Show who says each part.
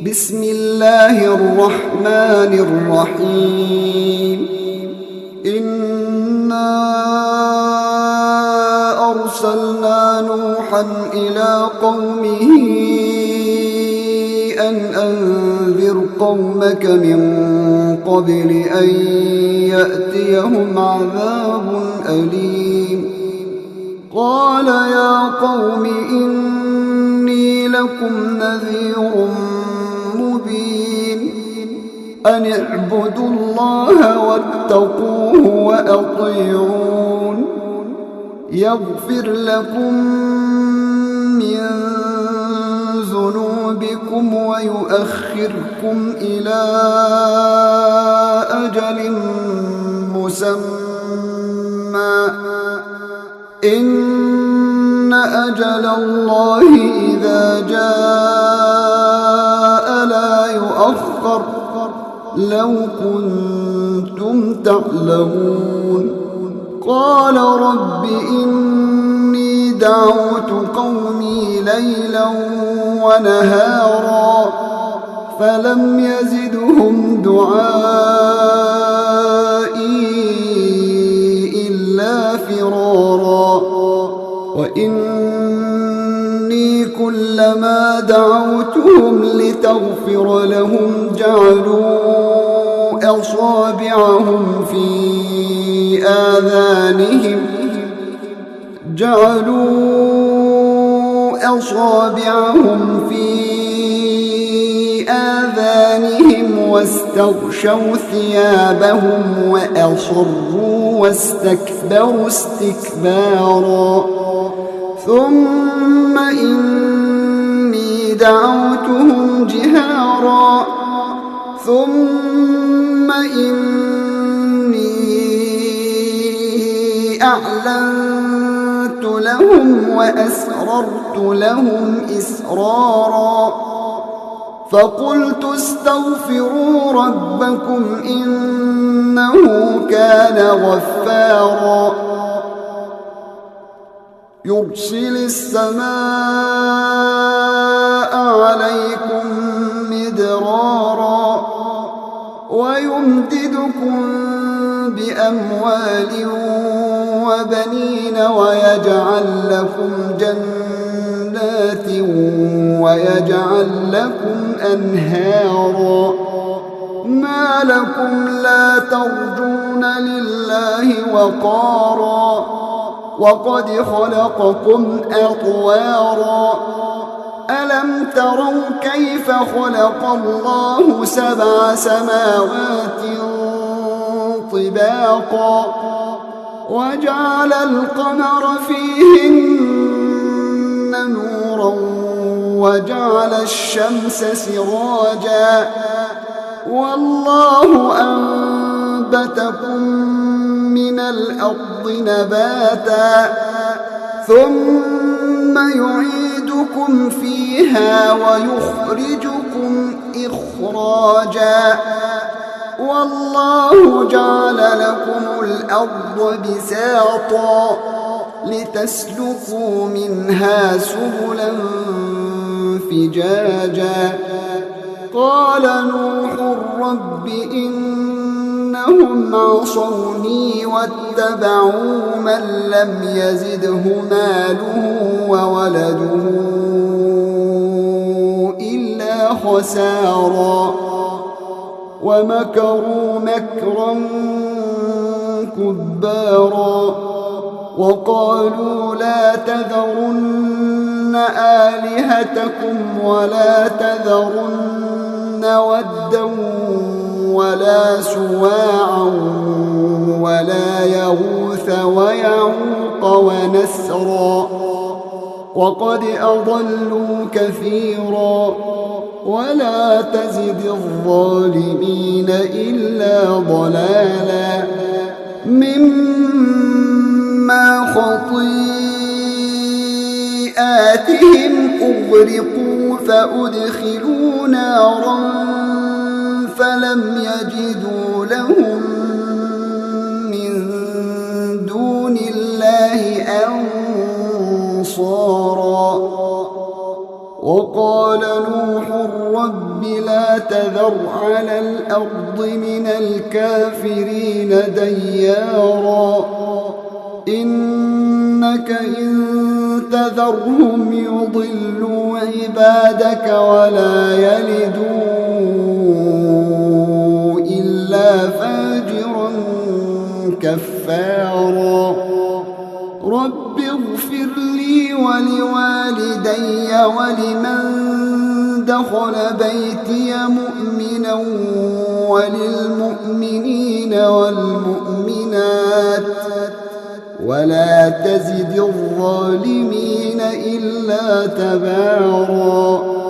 Speaker 1: بسم الله الرحمن الرحيم إنا أرسلنا نوحا إلى قومه أن أنذر قومك من قبل أن يأتيهم عذاب أليم قال يا قوم إني لكم نذير مبين أن اعبدوا الله واتقوه وأطيعون يغفر لكم من ذنوبكم ويؤخركم إلى أجل مسمى إن أجل الله إذا جاء لا يؤخر لو كنتم تعلمون قال رب إني دعوت قومي ليلا ونهارا فلم يزدهم دعائي إلا فرارا وإني كلما دعوتهم لتغفر لهم جعلوا أصابعهم في آذانهم واستغشوا ثيابهم وأصروا واستكبروا استكبارا ثم إني دعوتهم جهارا ثم إني أعلنت لهم وأسررت لهم إسرارا فقلت استغفروا ربكم إنه كان غفارا يرسل السماء عليكم مدرارا ويمددكم بأموال وبنين ويجعل لكم جنات ويجعل لكم أنهارا ما لكم لا ترجون لله وقارا وقد خلقكم أطوارا ألم تروا كيف خلق الله 7 سماوات طباقا وجعل القمر فيهن نورا وجعل الشمس سراجا والله أنبتكم من الأرض نباتا ثم يعيدكم فيها ويخرجكم إخراجا والله جعل لكم الأرض بساطا لتسلكوا منها سبلا فجاجا قال نوح رب إنهم عصوني واتبعوا من لم يزده ماله وولده إلا خسارا ومكروا مكرا كبارا وقالوا لا تذرن آلهتكم ولا تذرن ودا ولا سواعا ولا يغوث ويعوق ونسرا وقد أضلوا كثيرا ولا تزد الظالمين إلا ضلالا مما خطيئاتهم أغرقوا فأدخلوا نارا فلم يجدوا لهم من دون الله أنصارا وقال نوح رب رب لا تذر على الأرض من الكافرين ديارا إنك إن تذرهم يضلوا عبادك ولا يلدوا إلا فاجرا كفارا رب اغفر لي ولوالدي ولمن دخل بيتي مؤمنا وللمؤمنين والمؤمنات ولا تزد الظالمين إلا تبارا